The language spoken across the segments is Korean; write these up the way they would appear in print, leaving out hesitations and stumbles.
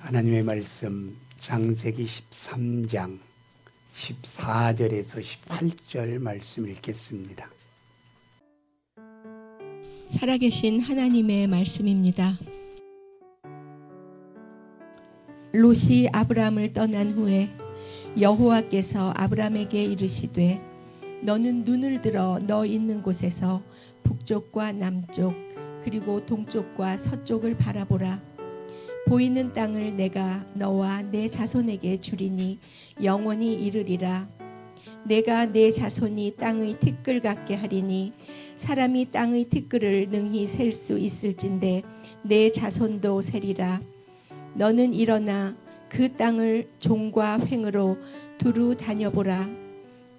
하나님의 말씀 창세기 13장 14절에서 18절 말씀 읽겠습니다. 살아계신 하나님의 말씀입니다. 롯이 아브람을 떠난 후에 여호와께서 아브람에게 이르시되 너는 눈을 들어 너 있는 곳에서 북쪽과 남쪽 그리고 동쪽과 서쪽을 바라보라. 보이는 땅을 내가 너와 내 자손에게 주리니 영원히 이르리라. 내가 내 자손이 땅의 티끌 같게 하리니 사람이 땅의 티끌을 능히 셀 수 있을진데 내 자손도 세리라. 너는 일어나 그 땅을 종과 횡으로 두루 다녀보라.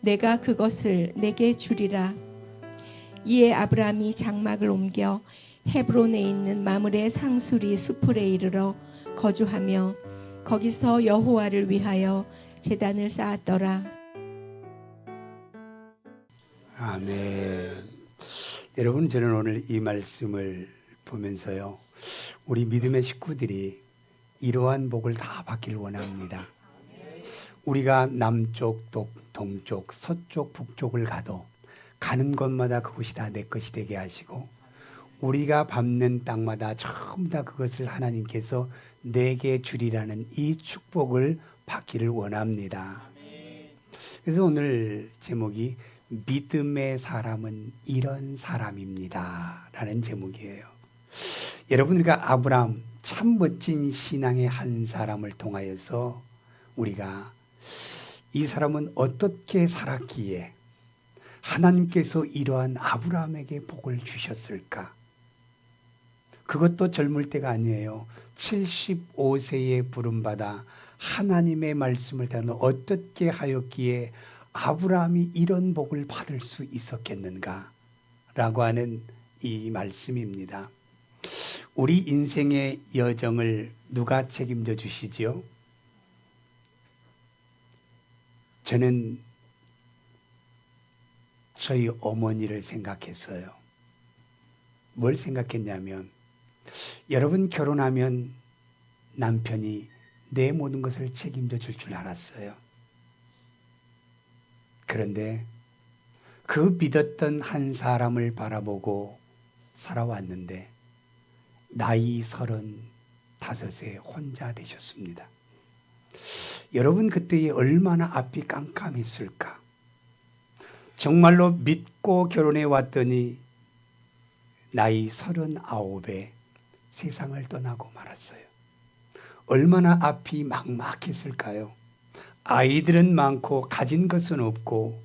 내가 그것을 내게 주리라. 이에 아브람이 장막을 옮겨 헤브론에 있는 마므레 상수리 수풀에 이르러 거주하며 거기서 여호와를 위하여 제단을 쌓았더라. 아멘. 여러분, 저는 오늘 이 말씀을 보면서요, 우리 믿음의 식구들이 이러한 복을 다 받길 원합니다. 우리가 남쪽, 동쪽, 서쪽, 북쪽을 가도 가는 곳마다 그곳이 다 내 것이 되게 하시고, 우리가 밟는 땅마다 전부 다 그것을 하나님께서 내게 주리라는 이 축복을 받기를 원합니다. 그래서 오늘 제목이 믿음의 사람은 이런 사람입니다 라는 제목이에요. 여러분, 우리가 아브람 참 멋진 신앙의 한 사람을 통하여서 우리가 이 사람은 어떻게 살았기에 하나님께서 이러한 아브라함에게 복을 주셨을까? 그것도 젊을 때가 아니에요. 75세에 부름받아 하나님의 말씀을 따르는 어떻게 하였기에 아브라함이 이런 복을 받을 수 있었겠는가? 라고 하는 이 말씀입니다. 우리 인생의 여정을 누가 책임져 주시지요? 저는 저희 어머니를 생각했어요. 뭘 생각했냐면, 여러분, 결혼하면 남편이 내 모든 것을 책임져 줄 줄 알았어요. 그런데 그 믿었던 한 사람을 바라보고 살아왔는데 나이 35에 혼자 되셨습니다. 여러분, 그때에 얼마나 앞이 깜깜했을까? 정말로 믿고 결혼해 왔더니 나이 39에 세상을 떠나고 말았어요. 얼마나 앞이 막막했을까요? 아이들은 많고 가진 것은 없고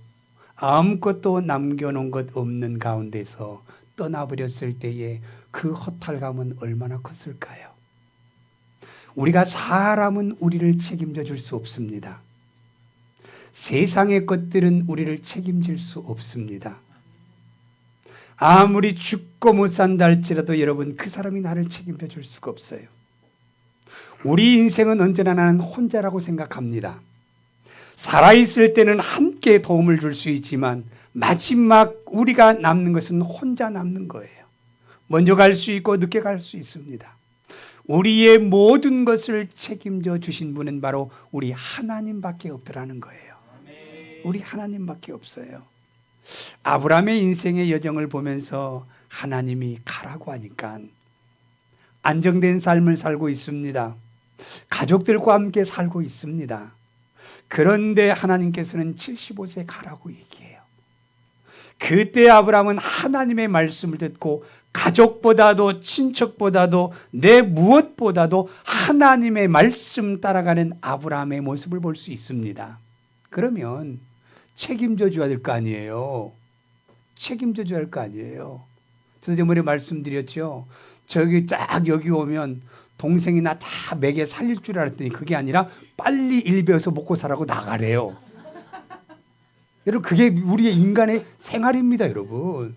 아무것도 남겨놓은 것 없는 가운데서 떠나버렸을 때에 그 허탈감은 얼마나 컸을까요? 우리가 사람은 우리를 책임져 줄 수 없습니다. 세상의 것들은 우리를 책임질 수 없습니다. 아무리 죽고 못 산다 할지라도 여러분, 그 사람이 나를 책임져 줄 수가 없어요. 우리 인생은 언제나 나는 혼자라고 생각합니다. 살아있을 때는 함께 도움을 줄 수 있지만 마지막 우리가 남는 것은 혼자 남는 거예요. 먼저 갈 수 있고 늦게 갈 수 있습니다. 우리의 모든 것을 책임져 주신 분은 바로 우리 하나님밖에 없더라는 거예요. 우리 하나님밖에 없어요. 아브라함의 인생의 여정을 보면서 하나님이 가라고 하니까 안정된 삶을 살고 있습니다. 가족들과 함께 살고 있습니다. 그런데 하나님께서는 75세 가라고 얘기해요. 그때 아브라함은 하나님의 말씀을 듣고 가족보다도 친척보다도 내 무엇보다도 하나님의 말씀 따라가는 아브라함의 모습을 볼 수 있습니다. 그러면 책임져 줘야 될 거 아니에요. 책임져 줘야 할 거 아니에요. 저도 저번에 말씀드렸죠. 저기 딱 여기 오면 동생이 나 다 먹여 살릴 줄 알았더니 그게 아니라 빨리 일 배워서 먹고 살라고 나가래요. 여러분, 그게 우리의 인간의 생활입니다. 여러분,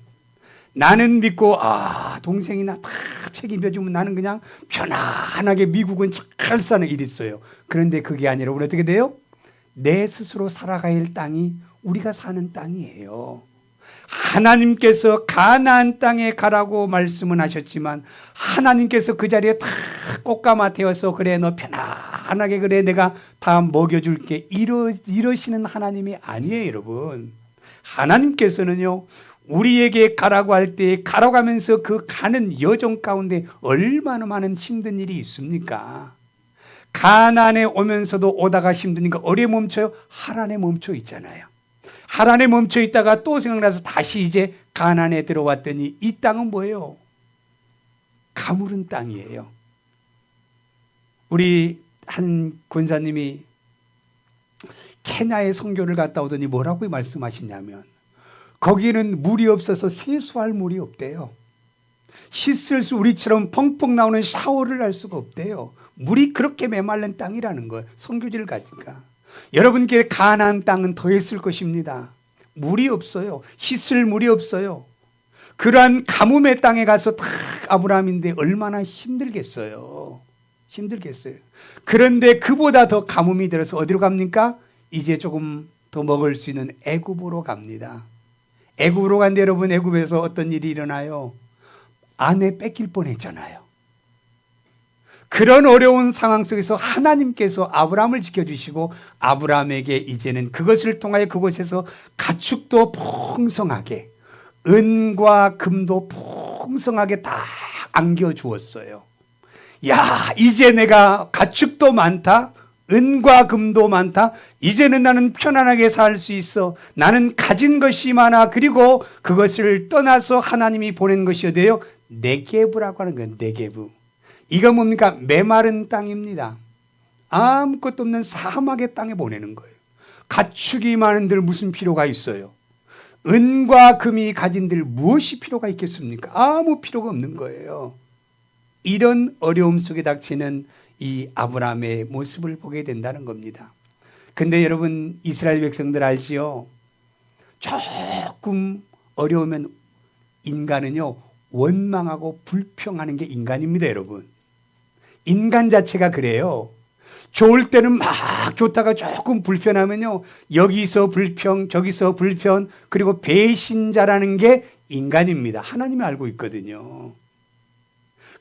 나는 믿고 동생이 나 다 책임져 주면 나는 그냥 편안하게 미국은 잘 사는 일이 있어요. 그런데 그게 아니라 우리 어떻게 돼요? 내 스스로 살아가야 할 땅이 우리가 사는 땅이에요. 하나님께서 가나안 땅에 가라고 말씀은 하셨지만 하나님께서 그 자리에 다 꽃가마 태워서 그래 너 편안하게 그래 내가 다 먹여줄게 이러시는 하나님이 아니에요. 여러분, 하나님께서는요 우리에게 가라고 할 때 가라고 하면서 그 가는 여정 가운데 얼마나 많은 힘든 일이 있습니까? 가나안에 오면서도 오다가 힘드니까 어디에 멈춰요? 하란에 멈춰 있잖아요. 하란에 멈춰 있다가 또 생각나서 다시 이제 가나안에 들어왔더니 이 땅은 뭐예요? 가물은 땅이에요. 우리 한 권사님이 케냐에 선교를 갔다 오더니 뭐라고 말씀하시냐면 거기는 물이 없어서 세수할 물이 없대요. 씻을 수 우리처럼 펑펑 나오는 샤워를 할 수가 없대요. 물이 그렇게 메말른 땅이라는 거예요. 선교지를 가니까. 여러분께 가나안 땅은 더했을 것입니다. 물이 없어요. 씻을 물이 없어요. 그러한 가뭄의 땅에 가서 다 아브라함인데 얼마나 힘들겠어요. 힘들겠어요. 그런데 그보다 더 가뭄이 들어서 어디로 갑니까? 이제 조금 더 먹을 수 있는 애굽으로 갑니다. 애굽으로 간데 여러분, 애굽에서 어떤 일이 일어나요? 아내 뺏길 뻔했잖아요. 그런 어려운 상황 속에서 하나님께서 아브라함을 지켜주시고 아브라함에게 이제는 그것을 통하여 그곳에서 가축도 풍성하게 은과 금도 풍성하게 다 안겨주었어요. 야, 이제 내가 가축도 많다, 은과 금도 많다, 이제는 나는 편안하게 살 수 있어. 나는 가진 것이 많아. 그리고 그것을 떠나서 하나님이 보낸 것이 어디예요? 네게브라고 하는 거예요. 네게브. 이거 뭡니까? 메마른 땅입니다. 아무것도 없는 사막의 땅에 보내는 거예요. 가축이 많은들 무슨 필요가 있어요? 은과 금이 가진들 무엇이 필요가 있겠습니까? 아무 필요가 없는 거예요. 이런 어려움 속에 닥치는 이 아브라함의 모습을 보게 된다는 겁니다. 근데 여러분, 이스라엘 백성들 알지요? 조금 어려우면 인간은요 원망하고 불평하는 게 인간입니다. 여러분, 인간 자체가 그래요. 좋을 때는 막 좋다가 조금 불편하면요 여기서 불평 저기서 불편, 그리고 배신자라는 게 인간입니다. 하나님이 알고 있거든요.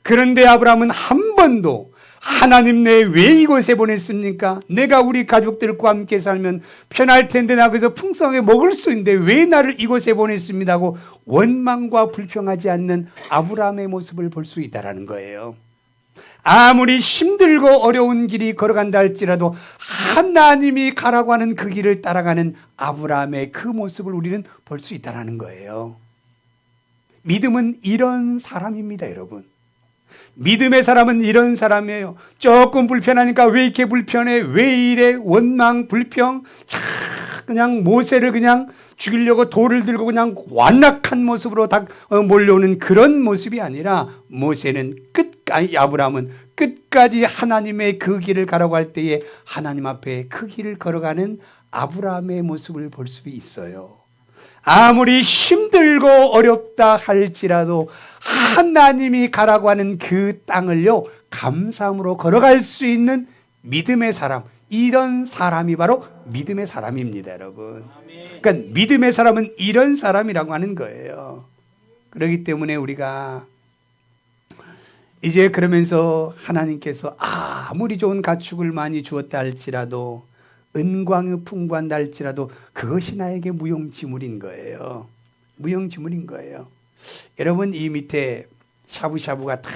그런데 아브라함은 한 번도 하나님 내 왜 이곳에 보냈습니까? 내가 우리 가족들과 함께 살면 편할 텐데 나 그래서 풍성하게 먹을 수 있는데 왜 나를 이곳에 보냈습니다 하고 원망과 불평하지 않는 아브라함의 모습을 볼 수 있다는 거예요. 아무리 힘들고 어려운 길이 걸어간다 할지라도 하나님이 가라고 하는 그 길을 따라가는 아브라함의 그 모습을 우리는 볼 수 있다는 거예요. 믿음은 이런 사람입니다. 여러분, 믿음의 사람은 이런 사람이에요. 조금 불편하니까 왜 이렇게 불편해? 왜 이래? 원망, 불평. 그냥 모세를 그냥 죽이려고 돌을 들고 그냥 완악한 모습으로 다 몰려오는 그런 모습이 아니라 모세는 아브라함은 끝까지 하나님의 그 길을 가라고 할 때에 하나님 앞에 그 길을 걸어가는 아브라함의 모습을 볼 수 있어요. 아무리 힘들고 어렵다 할지라도 하나님이 가라고 하는 그 땅을요 감사함으로 걸어갈 수 있는 믿음의 사람, 이런 사람이 바로 믿음의 사람입니다. 여러분, 그러니까 믿음의 사람은 이런 사람이라고 하는 거예요. 그렇기 때문에 우리가 이제 그러면서 하나님께서 아무리 좋은 가축을 많이 주었다 할지라도 은광이 풍부한다 할지라도 그것이 나에게 무용지물인 거예요. 무용지물인 거예요. 여러분, 이 밑에 샤브샤브가 다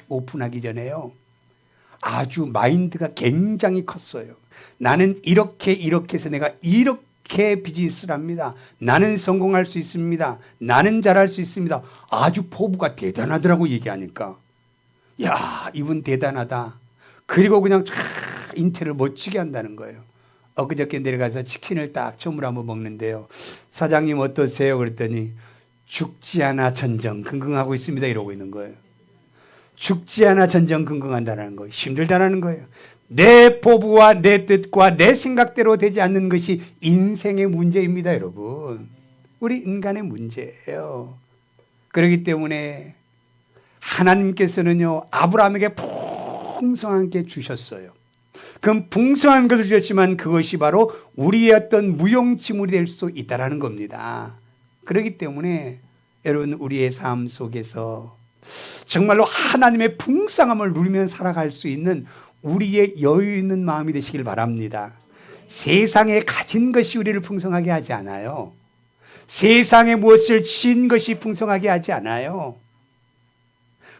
오픈하기 전에요 아주 마인드가 굉장히 컸어요. 나는 이렇게 해서 내가 이렇게 비즈니스를 합니다. 나는 성공할 수 있습니다. 나는 잘할 수 있습니다. 아주 포부가 대단하더라고. 얘기하니까 야, 이분 대단하다. 그리고 그냥 인테리어를 멋지게 한다는 거예요. 엊그저께 내려가서 치킨을 딱 처음으로 한번 먹는데요, 사장님 어떠세요? 그랬더니 죽지 않아 전전긍긍하고 있습니다 이러고 있는 거예요. 죽지 않아 전전긍긍한다는 거예요. 힘들다는 거예요. 내 포부와 내 뜻과 내 생각대로 되지 않는 것이 인생의 문제입니다. 여러분, 우리 인간의 문제예요. 그렇기 때문에 하나님께서는요 아브라함에게 풍성한 게 주셨어요. 그럼 풍성한 것을 주셨지만 그것이 바로 우리의 어떤 무용지물이 될 수 있다는 겁니다. 그렇기 때문에 여러분 우리의 삶 속에서 정말로 하나님의 풍성함을 누리며 살아갈 수 있는 우리의 여유 있는 마음이 되시길 바랍니다. 세상에 가진 것이 우리를 풍성하게 하지 않아요. 세상에 무엇을 지은 것이 풍성하게 하지 않아요.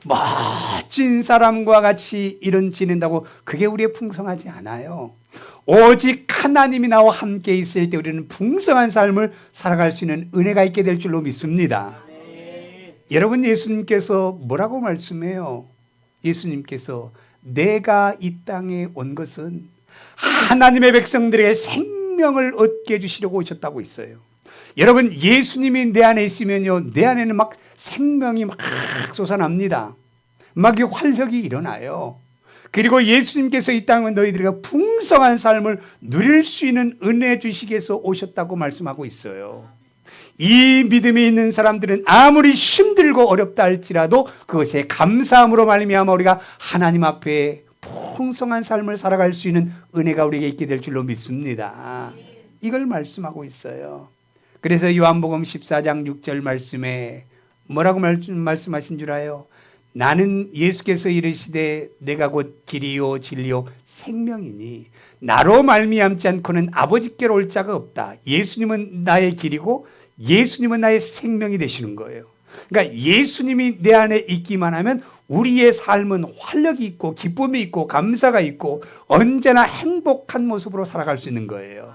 멋진 사람과 같이 이런 지낸다고 그게 우리의 풍성하지 않아요. 오직 하나님이 나와 함께 있을 때 우리는 풍성한 삶을 살아갈 수 있는 은혜가 있게 될 줄로 믿습니다. 여러분, 예수님께서 뭐라고 말씀해요? 예수님께서 내가 이 땅에 온 것은 하나님의 백성들에게 생명을 얻게 해주시려고 오셨다고 있어요. 여러분, 예수님이 내 안에 있으면요, 내 안에는 막 생명이 막 솟아납니다. 막 활력이 일어나요. 그리고 예수님께서 이 땅에 너희들에게 풍성한 삶을 누릴 수 있는 은혜 주시기 위해서 오셨다고 말씀하고 있어요. 이 믿음이 있는 사람들은 아무리 힘들고 어렵다 할지라도 그것에 감사함으로 말미암아 우리가 하나님 앞에 풍성한 삶을 살아갈 수 있는 은혜가 우리에게 있게 될 줄로 믿습니다. 이걸 말씀하고 있어요. 그래서 요한복음 14장 6절 말씀에 뭐라고 말씀하신 줄 아요? 나는 예수께서 이르시되 내가 곧 길이요 진리요 생명이니 나로 말미암지 않고는 아버지께로 올 자가 없다. 예수님은 나의 길이고 예수님은 나의 생명이 되시는 거예요. 그러니까 예수님이 내 안에 있기만 하면 우리의 삶은 활력이 있고 기쁨이 있고 감사가 있고 언제나 행복한 모습으로 살아갈 수 있는 거예요.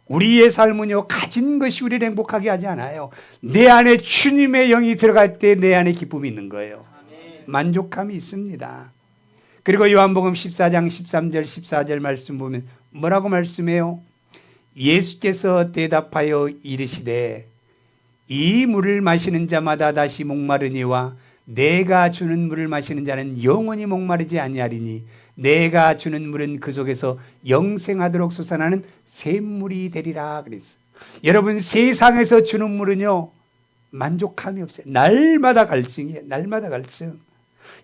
우리의 삶은요, 가진 것이 우리를 행복하게 하지 않아요. 내 안에 주님의 영이 들어갈 때 내 안에 기쁨이 있는 거예요. 만족감이 있습니다. 그리고 요한복음 14장 13절 14절 말씀 보면 뭐라고 말씀해요? 예수께서 대답하여 이르시되 이 물을 마시는 자마다 다시 목마르니와 내가 주는 물을 마시는 자는 영원히 목마르지 아니하리니 내가 주는 물은 그 속에서 영생하도록 솟아나는 샘물이 되리라 그랬어요. 여러분, 세상에서 주는 물은요, 만족함이 없어요. 날마다 갈증이에요. 날마다 갈증.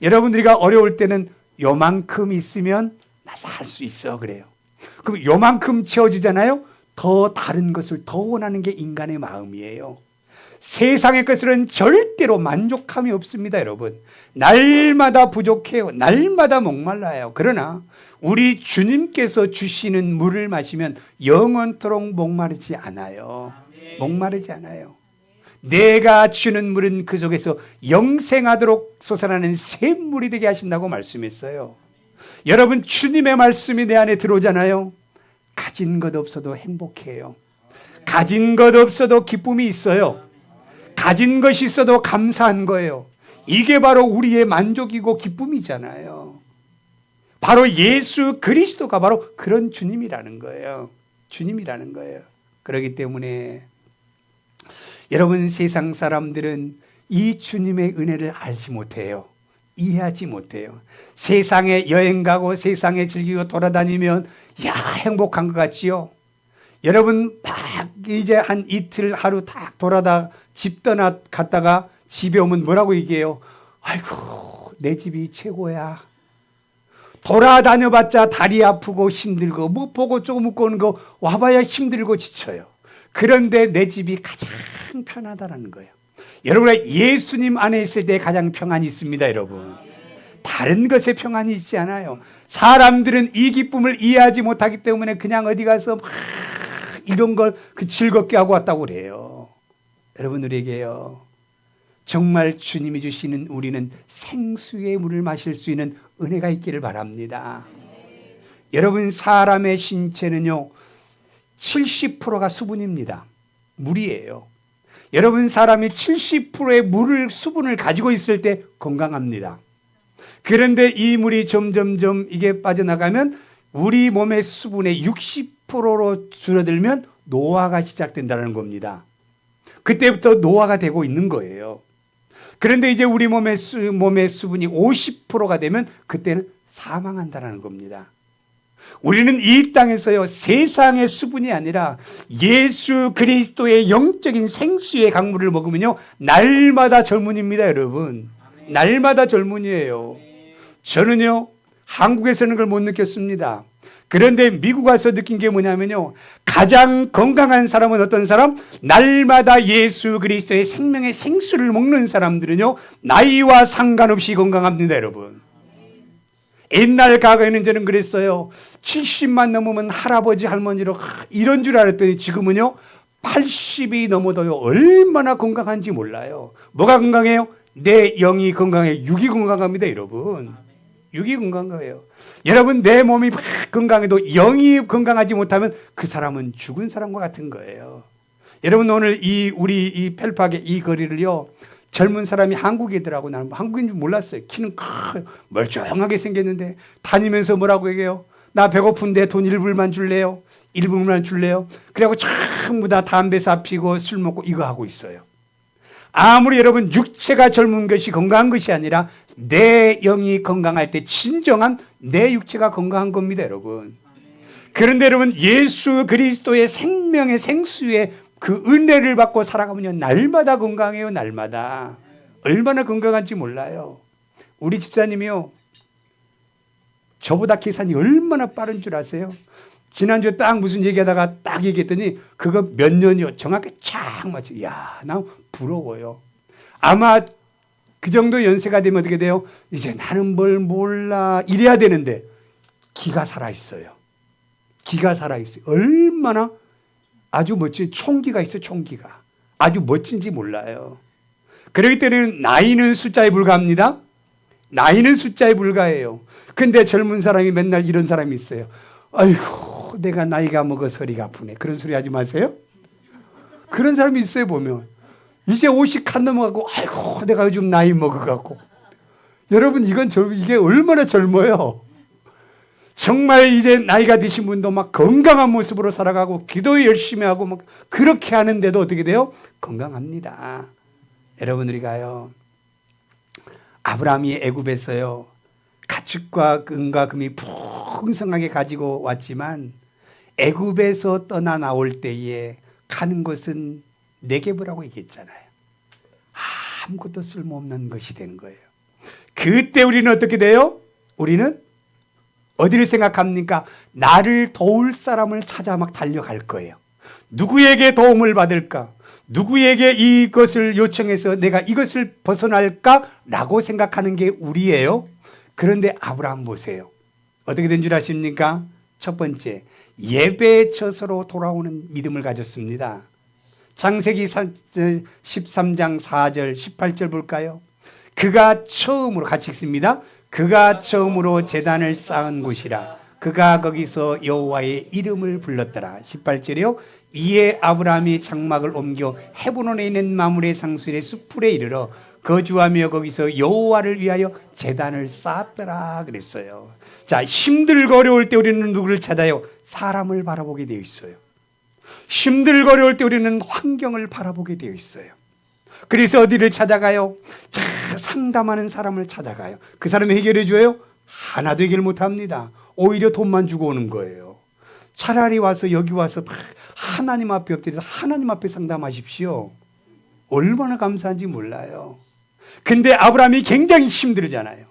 여러분들이가 어려울 때는 요만큼 있으면 나 살 수 있어 그래요. 그럼 요만큼 채워지잖아요. 더 다른 것을 더 원하는 게 인간의 마음이에요. 세상의 것들은 절대로 만족함이 없습니다, 여러분. 날마다 부족해요. 날마다 목말라요. 그러나 우리 주님께서 주시는 물을 마시면 영원토록 목마르지 않아요. 목마르지 않아요. 내가 주는 물은 그 속에서 영생하도록 솟아나는 샘물이 되게 하신다고 말씀했어요. 여러분, 주님의 말씀이 내 안에 들어오잖아요. 가진 것 없어도 행복해요. 가진 것 없어도 기쁨이 있어요. 가진 것이 있어도 감사한 거예요. 이게 바로 우리의 만족이고 기쁨이잖아요. 바로 예수 그리스도가 바로 그런 주님이라는 거예요. 주님이라는 거예요. 그렇기 때문에 여러분, 세상 사람들은 이 주님의 은혜를 알지 못해요. 이해하지 못해요. 세상에 여행 가고 세상에 즐기고 돌아다니면 야, 행복한 것 같지요? 여러분, 막 이제 한 이틀 하루 딱 돌아다 집 떠나 갔다가 집에 오면 뭐라고 얘기해요? 아이고, 내 집이 최고야. 돌아다녀봤자 다리 아프고 힘들고 못 보고 조금 먹고 오는 거 와봐야 힘들고 지쳐요. 그런데 내 집이 가장 편하다는 거예요. 여러분, 예수님 안에 있을 때 가장 평안이 있습니다, 여러분. 다른 것에 평안이 있지 않아요. 사람들은 이 기쁨을 이해하지 못하기 때문에 그냥 어디 가서 막 이런 걸 즐겁게 하고 왔다고 그래요. 여러분, 우리에게요, 정말 주님이 주시는 우리는 생수의 물을 마실 수 있는 은혜가 있기를 바랍니다. 여러분, 사람의 신체는요 70%가 수분입니다. 물이에요. 여러분, 사람이 70%의 수분을 가지고 있을 때 건강합니다. 그런데 이 물이 점점점 이게 빠져나가면 우리 몸의 수분의 60%로 줄어들면 노화가 시작된다는 겁니다. 그때부터 노화가 되고 있는 거예요. 그런데 이제 우리 몸의 수분이 50%가 되면 그때는 사망한다는 겁니다. 우리는 이 땅에서요, 세상의 수분이 아니라 예수 그리스도의 영적인 생수의 강물을 먹으면요, 날마다 젊은입니다, 여러분. 날마다 젊은이에요. 저는요, 한국에서는 그걸 못 느꼈습니다. 그런데 미국 와서 느낀 게 뭐냐면요, 가장 건강한 사람은 어떤 사람? 날마다 예수 그리스도의 생명의 생수를 먹는 사람들은요, 나이와 상관없이 건강합니다, 여러분. 옛날 과거에는 저는 그랬어요. 70만 넘으면 할아버지 할머니로 이런 줄 알았더니 지금은요 80이 넘어도요 얼마나 건강한지 몰라요. 뭐가 건강해요? 내 영이 건강해. 육이 건강합니다, 여러분. 육이 건강해요. 여러분, 내 몸이 건강해도 영이 건강하지 못하면 그 사람은 죽은 사람과 같은 거예요. 여러분, 오늘 우리 이 펠팍의 이 거리를요, 젊은 사람이 한국이더라고. 나는 한국인 줄 몰랐어요. 키는 멀쩡하게 생겼는데 다니면서 뭐라고 얘기해요? 나 배고픈데 돈 1불만 줄래요? 1불만 줄래요? 그래갖고 전부 다 담배 사피고 술 먹고 이거 하고 있어요. 아무리 여러분 육체가 젊은 것이 건강한 것이 아니라 내 영이 건강할 때 진정한 내 육체가 건강한 겁니다, 여러분. 그런데 여러분, 예수 그리스도의 생명의 생수의 그 은혜를 받고 살아가면 날마다 건강해요. 날마다. 얼마나 건강한지 몰라요. 우리 집사님이요, 저보다 계산이 얼마나 빠른 줄 아세요? 지난주에 딱 무슨 얘기하다가 딱 얘기했더니 그거 몇 년이요? 정확히 쫙 맞춰. 이야, 나 부러워요. 아마 그 정도 연세가 되면 어떻게 돼요? 이제 나는 뭘 몰라 이래야 되는데 기가 살아있어요. 기가 살아있어요. 얼마나 아주 멋진 총기가 있어요. 총기가. 아주 멋진지 몰라요. 그렇기 때문에 나이는 숫자에 불과합니다. 나이는 숫자에 불과해요. 근데 젊은 사람이 맨날 이런 사람이 있어요. 아이고, 내가 나이가 먹어서 허리가 아프네. 그런 소리 하지 마세요. 그런 사람이 있어요, 보면. 이제 50 칸 넘어가고, 아이고, 내가 요즘 나이 먹어갖고. 여러분, 이게 얼마나 젊어요. 정말 이제 나이가 드신 분도 막 건강한 모습으로 살아가고, 기도 열심히 하고, 막 그렇게 하는데도 어떻게 돼요? 건강합니다. 여러분, 우리가요, 아브라함이 애굽에서요, 가축과 은과 금이 풍성하게 가지고 왔지만 애굽에서 떠나 나올 때에 가는 곳은 네겝이라고 얘기했잖아요. 아무것도 쓸모없는 것이 된 거예요. 그때 우리는 어떻게 돼요? 우리는 어디를 생각합니까? 나를 도울 사람을 찾아 막 달려갈 거예요. 누구에게 도움을 받을까? 누구에게 이것을 요청해서 내가 이것을 벗어날까라고 생각하는 게 우리예요. 그런데 아브라함 보세요. 어떻게 된 줄 아십니까? 첫 번째, 예배의 처소로 돌아오는 믿음을 가졌습니다. 창세기 13장 4절 18절 볼까요? 그가 처음으로, 같이 읽습니다. 그가 처음으로 제단을 쌓은 곳이라. 그가 거기서 여호와의 이름을 불렀더라. 18절이요. 이에 아브라함이 장막을 옮겨 헤브론에 있는 마므레 상수의 숲풀에 이르러 거주하며 거기서 여호와를 위하여 제단을 쌓았더라 그랬어요. 자, 힘들고 어려울 때 우리는 누구를 찾아요? 사람을 바라보게 되어 있어요. 힘들고 어려울 때 우리는 환경을 바라보게 되어 있어요. 그래서 어디를 찾아가요? 상담하는 사람을 찾아가요. 그 사람이 해결해 줘요? 하나도 해결 못합니다. 오히려 돈만 주고 오는 거예요. 차라리 와서 여기 와서 하나님 앞에 엎드려서 하나님 앞에 상담하십시오. 얼마나 감사한지 몰라요. 근데 아브라함이 굉장히 힘들잖아요.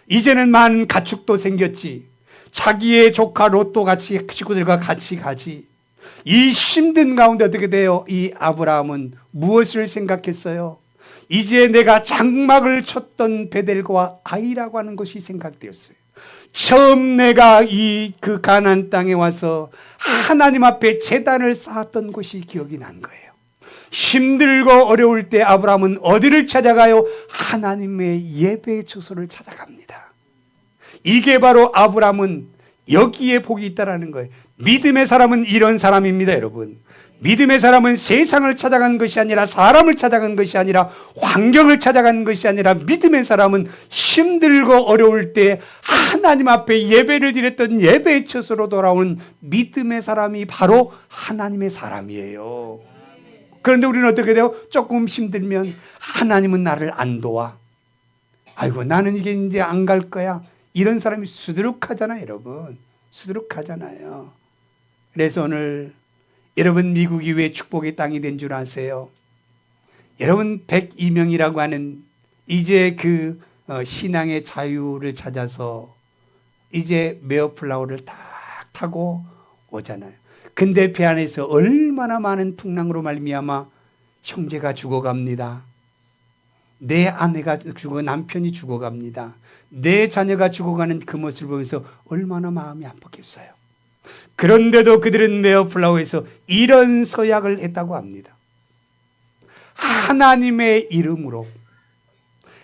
이제는 많은 가축도 생겼지. 자기의 조카 롯도 같이 식구들과 같이 가지. 이 힘든 가운데 어떻게 돼요? 이 아브라함은 무엇을 생각했어요? 이제 내가 장막을 쳤던 베델과 아이라고 하는 것이 생각되었어요. 처음 내가 그 가나안 땅에 와서 하나님 앞에 제단을 쌓았던 곳이 기억이 난 거예요. 힘들고 어려울 때 아브라함은 어디를 찾아가요? 하나님의 예배의 처소를 찾아갑니다. 이게 바로 아브라함은 여기에 복이 있다라는 거예요. 믿음의 사람은 이런 사람입니다, 여러분. 믿음의 사람은 세상을 찾아간 것이 아니라 사람을 찾아간 것이 아니라 환경을 찾아간 것이 아니라 믿음의 사람은 힘들고 어려울 때 하나님 앞에 예배를 드렸던 예배의 처소로 돌아오는 믿음의 사람이 바로 하나님의 사람이에요. 그런데 우리는 어떻게 돼요? 조금 힘들면 하나님은 나를 안 도와. 아이고, 나는 이게 이제 안 갈 거야. 이런 사람이 수두룩하잖아요, 여러분. 수두룩하잖아요. 그래서 오늘 여러분, 미국이 왜 축복의 땅이 된 줄 아세요? 여러분, 102명이라고 하는 이제 그 신앙의 자유를 찾아서 이제 메어플라워를 다 타고 오잖아요. 근데 배 안에서 얼마나 많은 풍랑으로 말미암아 형제가 죽어갑니다. 내 아내가 죽어 남편이 죽어갑니다. 내 자녀가 죽어가는 그 모습을 보면서 얼마나 마음이 아팠겠어요. 그런데도 그들은 메어플라워에서 이런 서약을 했다고 합니다. 하나님의 이름으로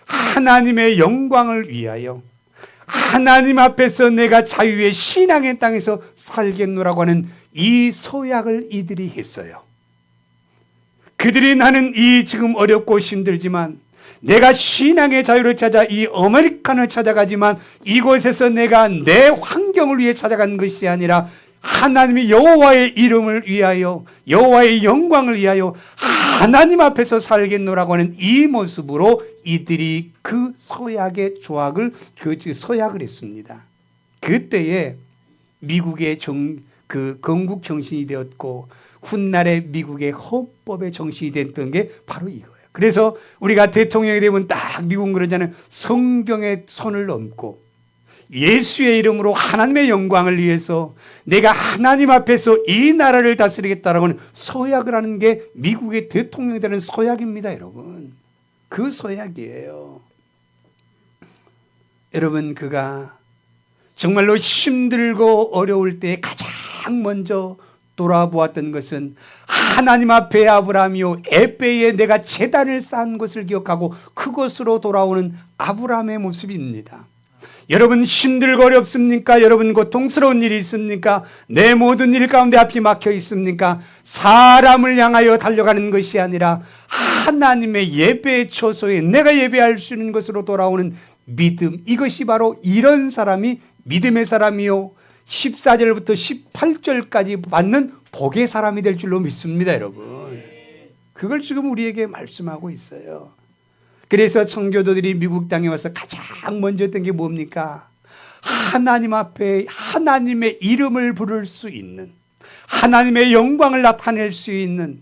하나님의 영광을 위하여 하나님 앞에서 내가 자유의 신앙의 땅에서 살겠노라고 하는 이 서약을 이들이 했어요. 그들이 나는 이 지금 어렵고 힘들지만 내가 신앙의 자유를 찾아 이 아메리칸을 찾아가지만 이곳에서 내가 내 환경을 위해 찾아간 것이 아니라 하나님의 여호와의 이름을 위하여 여호와의 영광을 위하여 하나님 앞에서 살겠노라고 하는 이 모습으로 이들이 그 서약의 조약을 서약을 했습니다. 그때에 미국의 건국 정신이 되었고 훗날에 미국의 헌법의 정신이 됐던 게 바로 이거예요. 그래서 우리가 대통령이 되면 딱 미국은 그러잖아요. 성경에 손을 얹고 예수의 이름으로 하나님의 영광을 위해서 내가 하나님 앞에서 이 나라를 다스리겠다라고 하는 서약을 하는 게 미국의 대통령이 되는 서약입니다, 여러분. 그 서약이에요. 여러분, 그가 정말로 힘들고 어려울 때 가장 먼저 돌아보았던 것은 하나님 앞에 아브라함이요 에베에 내가 제단을 쌓은 것을 기억하고 그것으로 돌아오는 아브라함의 모습입니다. 여러분, 힘들고 어렵습니까? 여러분, 고통스러운 일이 있습니까? 내 모든 일 가운데 앞이 막혀 있습니까? 사람을 향하여 달려가는 것이 아니라 하나님의 예배 처소에 내가 예배할 수 있는 것으로 돌아오는 믿음, 이것이 바로 이런 사람이 믿음의 사람이요 14절부터 18절까지 받는 복의 사람이 될 줄로 믿습니다, 여러분. 그걸 지금 우리에게 말씀하고 있어요. 그래서 청교도들이 미국 땅에 와서 가장 먼저 했던 게 뭡니까? 하나님 앞에 하나님의 이름을 부를 수 있는, 하나님의 영광을 나타낼 수 있는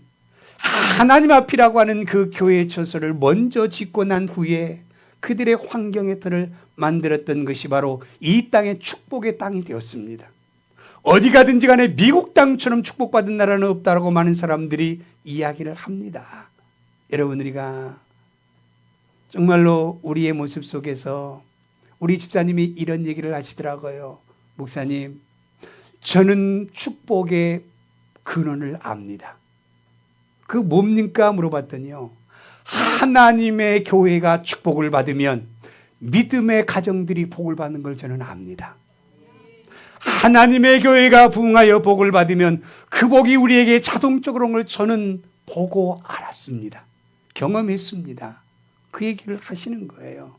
하나님 앞이라고 하는 그 교회의 처소를 먼저 짓고 난 후에 그들의 환경의 틀을 만들었던 것이 바로 이 땅의 축복의 땅이 되었습니다. 어디 가든지 간에 미국 땅처럼 축복받은 나라는 없다라고 많은 사람들이 이야기를 합니다. 여러분, 우리가 정말로 우리의 모습 속에서 우리 집사님이 이런 얘기를 하시더라고요. 목사님, 저는 축복의 근원을 압니다. 그 뭡니까? 물어봤더니요. 하나님의 교회가 축복을 받으면 믿음의 가정들이 복을 받는 걸 저는 압니다. 하나님의 교회가 부흥하여 복을 받으면 그 복이 우리에게 자동적으로 온 걸 저는 보고 알았습니다. 경험했습니다. 그 얘기를 하시는 거예요.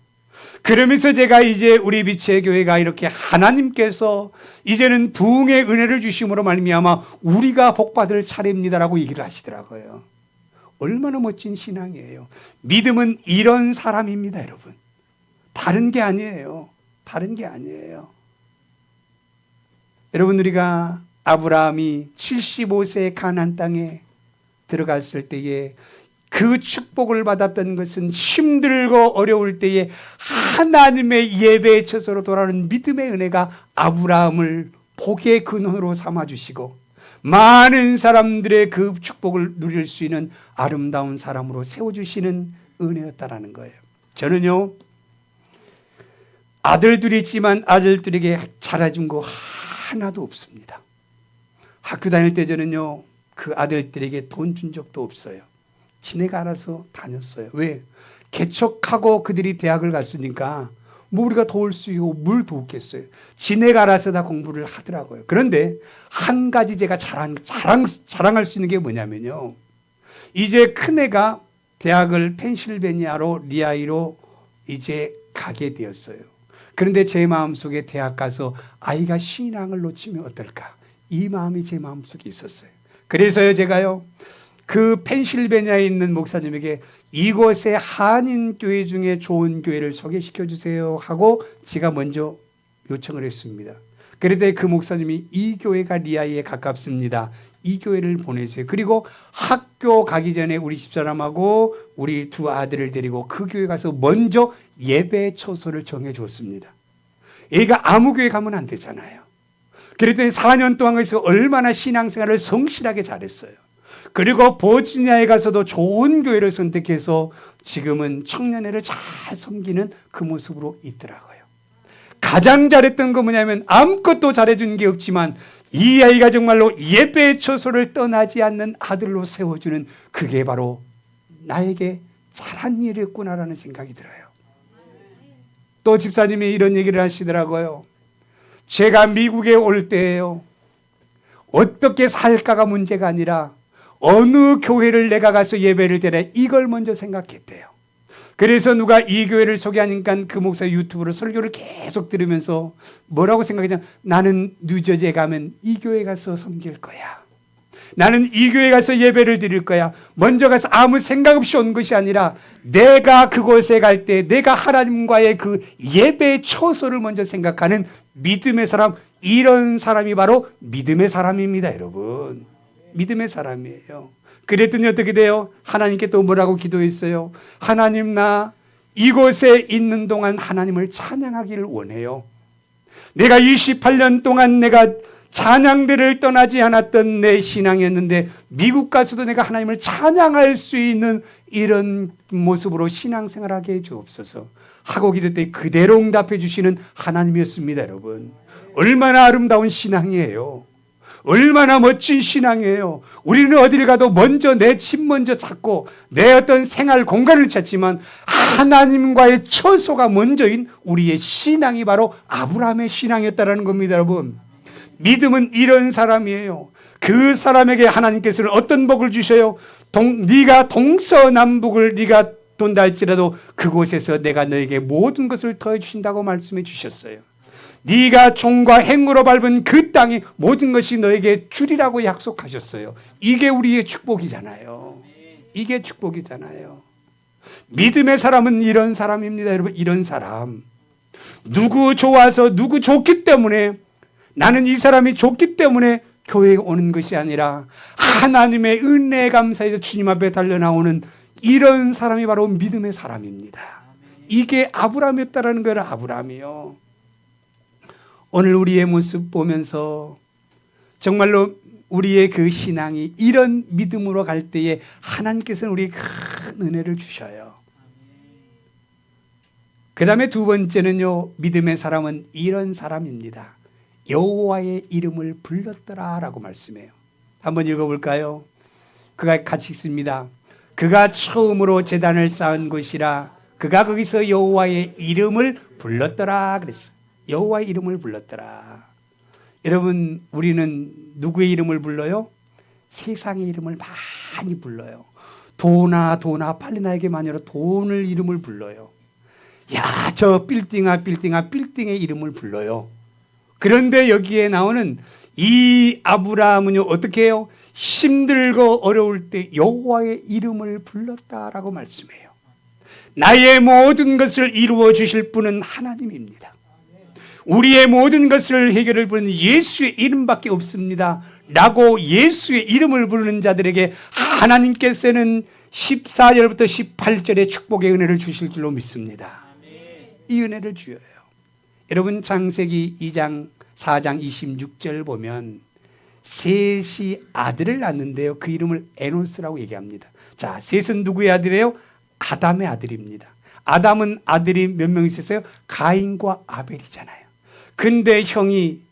그러면서 제가 이제 우리 빛의 교회가 이렇게 하나님께서 이제는 부흥의 은혜를 주심으로 말미암아 우리가 복받을 차례입니다라고 얘기를 하시더라고요. 얼마나 멋진 신앙이에요. 믿음은 이런 사람입니다, 여러분. 다른 게 아니에요. 다른 게 아니에요. 여러분, 우리가 아브라함이 75세의 가나안 땅에 들어갔을 때에 그 축복을 받았던 것은 힘들고 어려울 때에 하나님의 예배의 처소로 돌아오는 믿음의 은혜가 아브라함을 복의 근원으로 삼아주시고 많은 사람들의 그 축복을 누릴 수 있는 아름다운 사람으로 세워주시는 은혜였다라는 거예요. 저는요, 아들들이 있지만 아들들에게 잘해준 거 하나도 없습니다. 학교 다닐 때 저는요, 그 아들들에게 돈 준 적도 없어요. 지네가 알아서 다녔어요. 왜? 개척하고 그들이 대학을 갔으니까 뭐 우리가 도울 수 있고 뭘 도우겠어요. 지네가 알아서 다 공부를 하더라고요. 그런데 한 가지 제가 자랑할 수 있는 게 뭐냐면요, 이제 큰애가 대학을 펜실베니아로 리아이로 이제 가게 되었어요. 그런데 제 마음속에 대학 가서 아이가 신앙을 놓치면 어떨까, 이 마음이 제 마음속에 있었어요. 그래서요, 제가요 그 펜실베니아에 있는 목사님에게 이곳의 한인교회 중에 좋은 교회를 소개시켜 주세요 하고 제가 먼저 요청을 했습니다. 그런데 그 목사님이 이 교회가 리아이에 가깝습니다, 이 교회를 보내세요. 그리고 학교 가기 전에 우리 집사람하고 우리 두 아들을 데리고 그 교회 가서 먼저 예배 처소를 정해 줬습니다. 얘가 아무 교회 가면 안 되잖아요. 그랬더니 4년 동안 거기서 얼마나 신앙생활을 성실하게 잘했어요. 그리고 버지니아에 가서도 좋은 교회를 선택해서 지금은 청년회를 잘 섬기는 그 모습으로 있더라고요. 가장 잘했던 건 뭐냐면 아무것도 잘해준 게 없지만 이 아이가 정말로 예배의 처소를 떠나지 않는 아들로 세워주는 그게 바로 나에게 잘한 일이었구나라는 생각이 들어요. 또 집사님이 이런 얘기를 하시더라고요. 제가 미국에 올 때예요. 어떻게 살까가 문제가 아니라 어느 교회를 내가 가서 예배를 드려 이걸 먼저 생각했대요. 그래서 누가 이 교회를 소개하니까 그 목사 유튜브로 설교를 계속 들으면서 뭐라고 생각했냐, 나는 뉴저지에 가면 이 교회 가서 섬길 거야. 나는 이 교회 가서 예배를 드릴 거야. 먼저 가서 아무 생각 없이 온 것이 아니라 내가 그곳에 갈 때 내가 하나님과의 그 예배의 처소를 먼저 생각하는 믿음의 사람, 이런 사람이 바로 믿음의 사람입니다, 여러분. 믿음의 사람이에요. 그랬더니 어떻게 돼요? 하나님께 또 뭐라고 기도했어요? 하나님, 나 이곳에 있는 동안 하나님을 찬양하기를 원해요. 내가 28년 동안 내가 찬양대를 떠나지 않았던 내 신앙이었는데 미국 가서도 내가 하나님을 찬양할 수 있는 이런 모습으로 신앙생활하게 해 주옵소서 하고 기도 때 그대로 응답해 주시는 하나님이었습니다. 여러분, 얼마나 아름다운 신앙이에요. 얼마나 멋진 신앙이에요. 우리는 어디를 가도 먼저 내 집 먼저 찾고 내 어떤 생활 공간을 찾지만 하나님과의 처소가 먼저인 우리의 신앙이 바로 아브라함의 신앙이었다는 겁니다. 여러분, 믿음은 이런 사람이에요. 그 사람에게 하나님께서는 어떤 복을 주셔요? 네가 동서남북을 네가 돈다 할지라도 그곳에서 내가 너에게 모든 것을 더해 주신다고 말씀해 주셨어요. 네가 종과 행으로 밟은 그 땅이 모든 것이 너에게 주리라고 약속하셨어요. 이게 우리의 축복이잖아요. 이게 축복이잖아요. 믿음의 사람은 이런 사람입니다. 여러분, 이런 사람. 누구 좋아서 누구 좋기 때문에, 나는 이 사람이 좋기 때문에 교회에 오는 것이 아니라 하나님의 은혜에 감사해서 주님 앞에 달려나오는 이런 사람이 바로 믿음의 사람입니다. 이게 아브라함이었다라는 거예요. 아브라함이요. 오늘 우리의 모습 보면서 정말로 우리의 그 신앙이 이런 믿음으로 갈 때에 하나님께서는 우리에게 큰 은혜를 주셔요. 그 다음에 두 번째는요, 믿음의 사람은 이런 사람입니다. 여호와의 이름을 불렀더라 라고 말씀해요. 한번 읽어볼까요? 그가 같이 읽습니다. 그가 처음으로 제단을 쌓은 곳이라 그가 거기서 여호와의 이름을 불렀더라 그랬어요. 여호와의 이름을 불렀더라. 여러분, 우리는 누구의 이름을 불러요? 세상의 이름을 많이 불러요. 도나 빨리 나에게만이라 돈을 이름을 불러요. 야, 저 빌딩아 빌딩의 이름을 불러요. 그런데 여기에 나오는 이 아브라함은요, 어떻게 해요? 힘들고 어려울 때 여호와의 이름을 불렀다라고 말씀해요. 나의 모든 것을 이루어 주실 분은 하나님입니다. 우리의 모든 것을 해결할 분은 예수의 이름밖에 없습니다 라고 예수의 이름을 부르는 자들에게 하나님께서는 14절부터 18절의 축복의 은혜를 주실 줄로 믿습니다. 이 은혜를 주어요. 여러분, 창세기 2장 4장 26절 보면 셋이 아들을 낳는데요, 그 이름을 에노스라고 얘기합니다. 자, 셋은 누구의 아들이에요? 아담의 아들입니다. 아담은 아들이 몇 명 있었어요? 가인과 아벨이잖아요. 근데 형이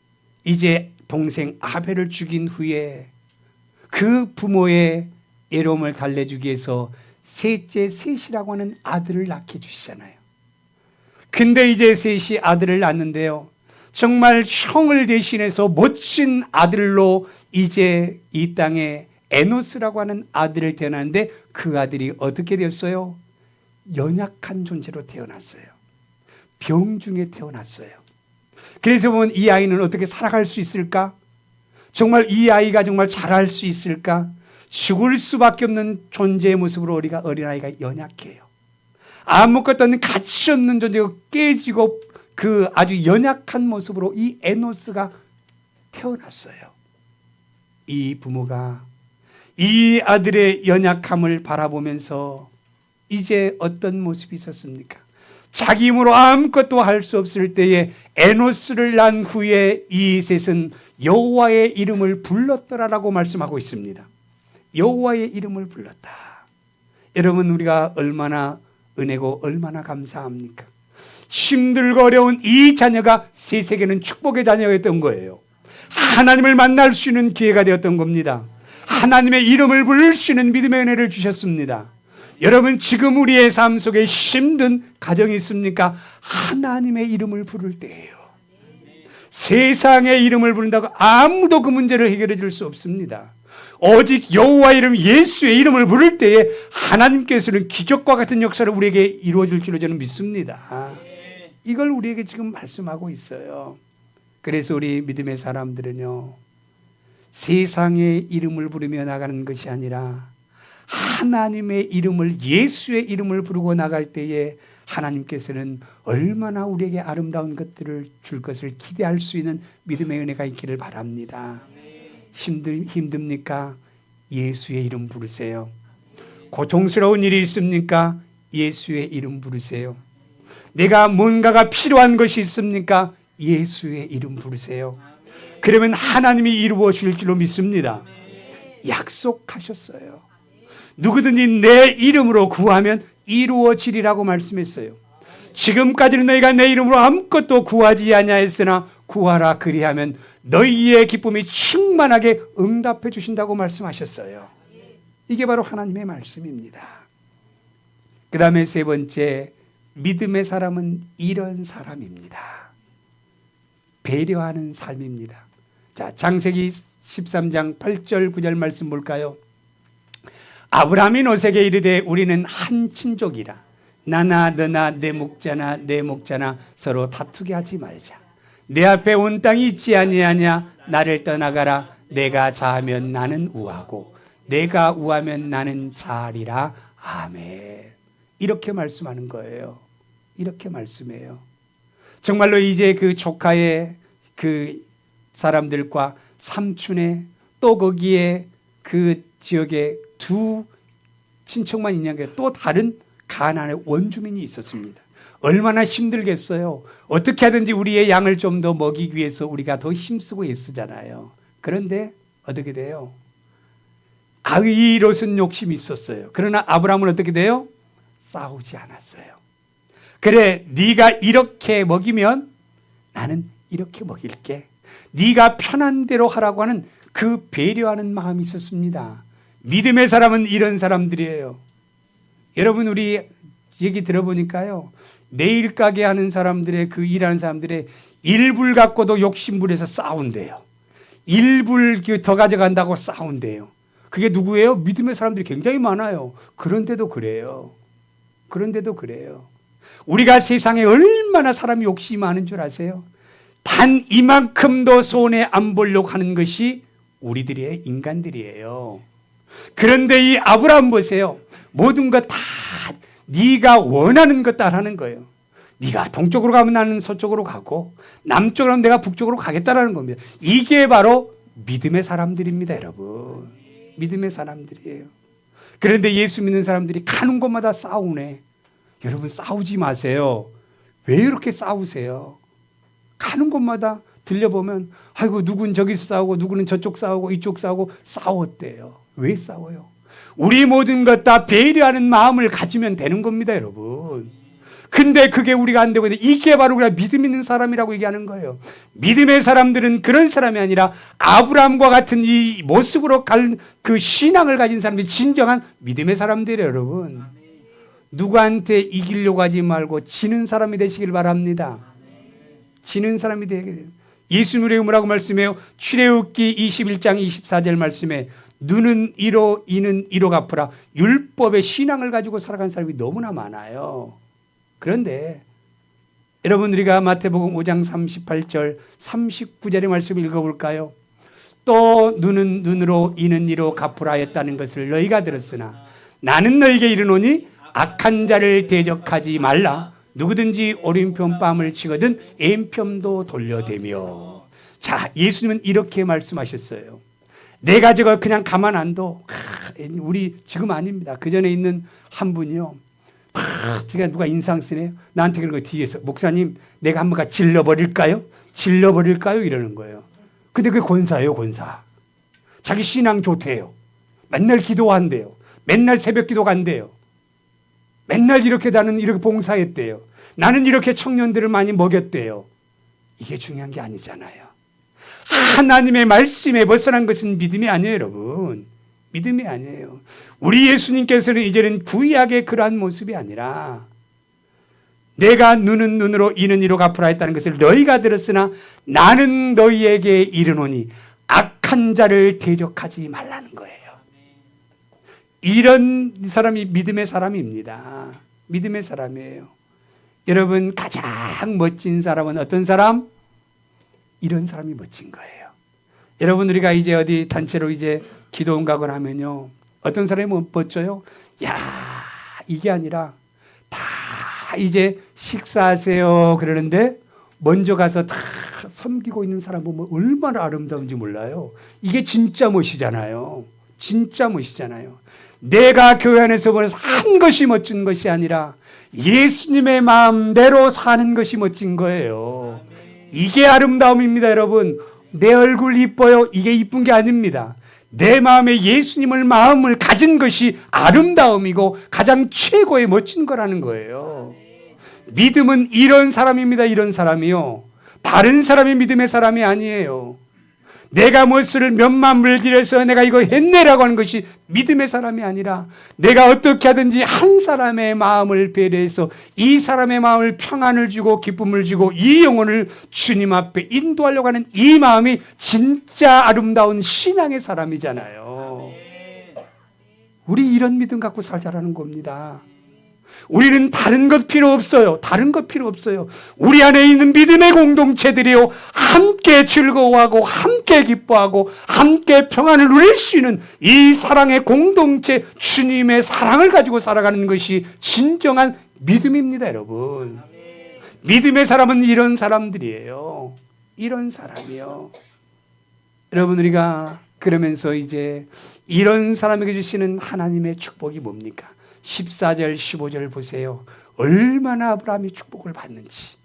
이제 동생 아벨을 죽인 후에 그 부모의 애로움을 달래주기 위해서 셋째 셋이라고 하는 아들을 낳게 주시잖아요. 근데 이제 셋이 아들을 낳는데요, 정말 형을 대신해서 멋진 아들로 이제 이 땅에 에노스라고 하는 아들을 태어났는데 그 아들이 어떻게 되었어요? 연약한 존재로 태어났어요. 병중에 태어났어요. 그래서 보면 이 아이는 어떻게 살아갈 수 있을까? 정말 이 아이가 정말 잘할 수 있을까? 죽을 수밖에 없는 존재의 모습으로 우리가 어린아이가 연약해요. 아무것도 없는 가치 없는 존재가 깨지고 그 아주 연약한 모습으로 이 에노스가 태어났어요. 이 부모가 이 아들의 연약함을 바라보면서 이제 어떤 모습이 있었습니까? 자기 힘으로 아무것도 할 수 없을 때에 에노스를 낳은 후에 이 셋은 여호와의 이름을 불렀더라라고 말씀하고 있습니다. 여호와의 이름을 불렀다. 여러분, 우리가 얼마나 은혜고 얼마나 감사합니까? 힘들고 어려운 이 자녀가 셋에게는 축복의 자녀였던 거예요. 하나님을 만날 수 있는 기회가 되었던 겁니다. 하나님의 이름을 부를 수 있는 믿음의 은혜를 주셨습니다. 여러분, 지금 우리의 삶 속에 힘든 가정이 있습니까? 하나님의 이름을 부를 때예요. 세상의 이름을 부른다고 아무도 그 문제를 해결해 줄 수 없습니다. 오직 여호와 이름, 예수의 이름을 부를 때에 하나님께서는 기적과 같은 역사를 우리에게 이루어 줄 줄로 저는 믿습니다. 이걸 우리에게 지금 말씀하고 있어요. 그래서 우리 믿음의 사람들은요, 세상의 이름을 부르며 나가는 것이 아니라 하나님의 이름을, 예수의 이름을 부르고 나갈 때에 하나님께서는 얼마나 우리에게 아름다운 것들을 줄 것을 기대할 수 있는 믿음의 은혜가 있기를 바랍니다. 힘듭니까? 예수의 이름 부르세요. 고통스러운 일이 있습니까? 예수의 이름 부르세요. 내가 뭔가가 필요한 것이 있습니까? 예수의 이름 부르세요. 그러면 하나님이 이루어 줄 줄로 믿습니다. 약속하셨어요. 누구든지 내 이름으로 구하면 이루어지리라고 말씀했어요. 지금까지는 너희가 내 이름으로 아무것도 구하지 아니하였으나 구하라 그리하면 너희의 기쁨이 충만하게 응답해 주신다고 말씀하셨어요. 이게 바로 하나님의 말씀입니다. 그 다음에 세 번째, 믿음의 사람은 이런 사람입니다. 배려하는 삶입니다. 자, 창세기 13장 8절 9절 말씀 볼까요? 아브라함이 노색에 이르되 우리는 한 친족이라 나나 너나 내 목자나 내 목자나 서로 다투게 하지 말자. 내 앞에 온 땅이 있지 아니하냐. 나를 떠나가라. 내가 자하면 나는 우하고 내가 우하면 나는 자하리라. 아멘. 이렇게 말씀하는 거예요. 이렇게 말씀해요. 정말로 이제 그 조카의 그 사람들과 삼촌의 또 거기에 그 지역에 두 친척만 있냐, 또 다른 가나안의 원주민이 있었습니다. 얼마나 힘들겠어요. 어떻게 하든지 우리의 양을 좀 더 먹이기 위해서 우리가 더 힘쓰고 애쓰잖아요. 그런데 어떻게 돼요? 이 롯은 욕심이 있었어요. 그러나 아브라함은 어떻게 돼요? 싸우지 않았어요. 그래, 네가 이렇게 먹이면 나는 이렇게 먹일게. 네가 편한 대로 하라고 하는 그 배려하는 마음이 있었습니다. 믿음의 사람은 이런 사람들이에요. 여러분, 우리 얘기 들어보니까요, 내일 가게 하는 사람들의 그 일하는 사람들의 일불 갖고도 욕심부려서 싸운대요. 일불 더 가져간다고 싸운대요. 그게 누구예요? 믿음의 사람들이 굉장히 많아요. 그런데도 그래요. 그런데도 그래요. 우리가 세상에 얼마나 사람이 욕심이 많은 줄 아세요? 단 이만큼도 손해 안 보려고 하는 것이 우리들의 인간들이에요. 그런데 이 아브라함 보세요. 모든 것 다 네가 원하는 것 따라하는 거예요. 네가 동쪽으로 가면 나는 서쪽으로 가고 남쪽으로 가면 내가 북쪽으로 가겠다라는 겁니다. 이게 바로 믿음의 사람들입니다, 여러분. 믿음의 사람들이에요. 그런데 예수 믿는 사람들이 가는 곳마다 싸우네. 여러분, 싸우지 마세요. 왜 이렇게 싸우세요? 가는 곳마다 들려보면 아이고, 누군 저기서 싸우고 누구는 저쪽 싸우고 이쪽 싸우고 싸웠대요. 왜 싸워요? 우리 모든 것 다 배려하는 마음을 가지면 되는 겁니다, 여러분. 근데 그게 우리가 안 되고 이게 바로 우리가 믿음 있는 사람이라고 얘기하는 거예요. 믿음의 사람들은 그런 사람이 아니라 아브라함과 같은 이 모습으로 갈 그 신앙을 가진 사람들이 진정한 믿음의 사람들이에요, 여러분. 누구한테 이기려고 하지 말고 지는 사람이 되시길 바랍니다. 지는 사람이 되게 돼요. 예수님의 뭐라고 말씀해요? 출애굽기 21장 24절 말씀에 눈은 이로 이는 이로 갚으라. 율법의 신앙을 가지고 살아간 사람이 너무나 많아요. 그런데 여러분, 우리가 마태복음 5장 38절 39절의 말씀을 읽어볼까요? 또 눈은 눈으로 이는 이로 갚으라 했다는 것을 너희가 들었으나 나는 너희에게 이르노니 악한 자를 대적하지 말라. 누구든지 오른편 뺨을 치거든 왼편도 돌려대며. 자, 예수님은 이렇게 말씀하셨어요. 내가 저거 그냥 가만 안 둬. 우리 지금 아닙니다. 그 전에 있는 한 분이요, 제가 누가 인상 쓰네요. 나한테 그런 거 뒤에서 목사님 내가 한번 질러버릴까요? 질러버릴까요? 이러는 거예요. 근데 그게 권사예요, 권사. 자기 신앙 좋대요. 맨날 기도한대요. 맨날 새벽 기도 간대요. 맨날 이렇게 나는 이렇게 봉사했대요. 나는 이렇게 청년들을 많이 먹였대요. 이게 중요한 게 아니잖아요. 하나님의 말씀에 벗어난 것은 믿음이 아니에요, 여러분. 믿음이 아니에요. 우리 예수님께서는 이제는 구약의 그러한 모습이 아니라 내가 눈은 눈으로 이는 이로 갚으라 했다는 것을 너희가 들었으나 나는 너희에게 이르노니 악한 자를 대적하지 말라는 거예요. 이런 사람이 믿음의 사람입니다. 믿음의 사람이에요. 여러분 가장 멋진 사람은 어떤 사람? 이런 사람이 멋진 거예요. 여러분 우리가 이제 어디 단체로 이제 기도원 가거나 하면요. 어떤 사람이 멋져요? 야, 이게 아니라 다 이제 식사하세요 그러는데 먼저 가서 다 섬기고 있는 사람 보면 얼마나 아름다운지 몰라요. 이게 진짜 멋이잖아요. 진짜 멋이잖아요. 내가 교회 안에서 한 것이 멋진 것이 아니라 예수님의 마음대로 사는 것이 멋진 거예요. 이게 아름다움입니다, 여러분. 내 얼굴 이뻐요. 이게 이쁜 게 아닙니다. 내 마음에 예수님을 마음을 가진 것이 아름다움이고 가장 최고의 멋진 거라는 거예요. 믿음은 이런 사람입니다. 이런 사람이요. 다른 사람이 믿음의 사람이 아니에요. 내가 무엇을 몇만 불 들여서 내가 이거 했네라고 하는 것이 믿음의 사람이 아니라 내가 어떻게 하든지 한 사람의 마음을 배려해서 이 사람의 마음을 평안을 주고 기쁨을 주고 이 영혼을 주님 앞에 인도하려고 하는 이 마음이 진짜 아름다운 신앙의 사람이잖아요. 우리 이런 믿음 갖고 살자라는 겁니다. 우리는 다른 것 필요 없어요. 다른 것 필요 없어요. 우리 안에 있는 믿음의 공동체들이요. 함께 즐거워하고 함께 기뻐하고 함께 평안을 누릴 수 있는 이 사랑의 공동체 주님의 사랑을 가지고 살아가는 것이 진정한 믿음입니다, 여러분. 믿음의 사람은 이런 사람들이에요. 이런 사람이요. 여러분 우리가 그러면서 이제 이런 사람에게 주시는 하나님의 축복이 뭡니까? 14절 15절 보세요. 얼마나 아브라함이 축복을 받는지.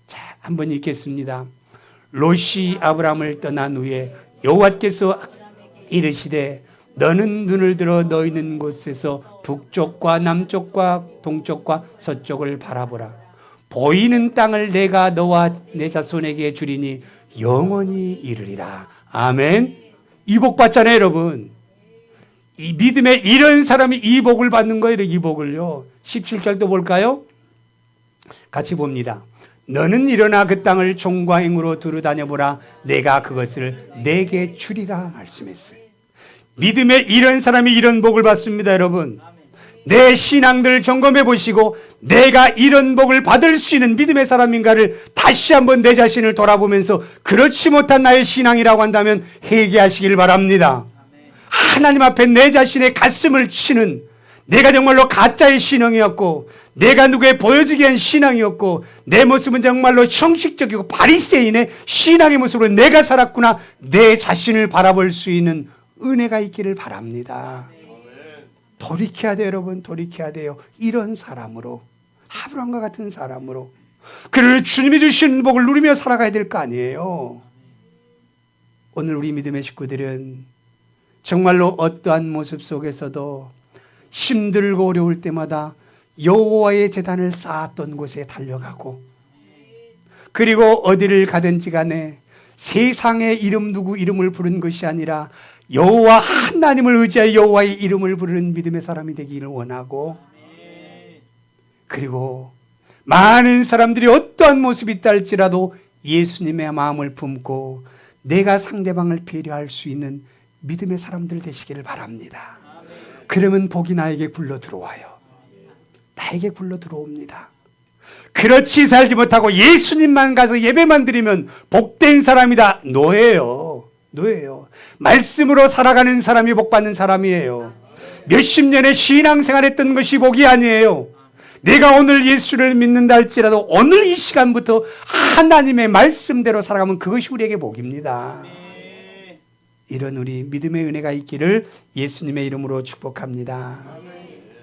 자, 한번 읽겠습니다. 롯이 아브라함을 떠난 후에 여호와께서 이르시되 너는 눈을 들어 너 있는 곳에서 북쪽과 남쪽과 동쪽과 서쪽을 바라보라. 보이는 땅을 내가 너와 내 자손에게 주리니 영원히 이르리라. 아멘. 이 복 받잖아요, 여러분. 이 믿음에 이런 사람이 이 복을 받는 거예요. 이 복을요. 17절도 볼까요? 같이 봅니다. 너는 일어나 그 땅을 종과 행으로 두루 다녀보라. 내가 그것을 내게 주리라 말씀했어요. 믿음에 이런 사람이 이런 복을 받습니다, 여러분. 내 신앙들 점검해 보시고 내가 이런 복을 받을 수 있는 믿음의 사람인가를 다시 한번 내 자신을 돌아보면서 그렇지 못한 나의 신앙이라고 한다면 회개하시길 바랍니다. 하나님 앞에 내 자신의 가슴을 치는 내가 정말로 가짜의 신앙이었고 내가 누구에 보여주기 위한 신앙이었고 내 모습은 정말로 형식적이고 바리새인의 신앙의 모습으로 내가 살았구나 내 자신을 바라볼 수 있는 은혜가 있기를 바랍니다. 돌이켜야 돼요, 여러분. 돌이켜야 돼요. 이런 사람으로 아브라함과 같은 사람으로 그를 주님이 주시는 복을 누리며 살아가야 될 거 아니에요. 오늘 우리 믿음의 식구들은 정말로 어떠한 모습 속에서도 힘들고 어려울 때마다 여호와의 제단을 쌓았던 곳에 달려가고 그리고 어디를 가든지 간에 세상의 이름 누구 이름을 부른 것이 아니라 여호와 하나님을 의지하여 여호와의 이름을 부르는 믿음의 사람이 되기를 원하고 그리고 많은 사람들이 어떠한 모습이 있다 할지라도 예수님의 마음을 품고 내가 상대방을 배려할 수 있는 믿음의 사람들 되시기를 바랍니다. 그러면 복이 나에게 굴러 들어와요. 나에게 굴러 들어옵니다. 그렇지 살지 못하고 예수님만 가서 예배만 드리면 복된 사람이다. 노예요. 노예요. 말씀으로 살아가는 사람이 복받는 사람이에요. 몇십 년의 신앙생활 했던 것이 복이 아니에요. 내가 오늘 예수를 믿는다 할지라도 오늘 이 시간부터 하나님의 말씀대로 살아가면 그것이 우리에게 복입니다. 이런 우리 믿음의 은혜가 있기를 예수님의 이름으로 축복합니다.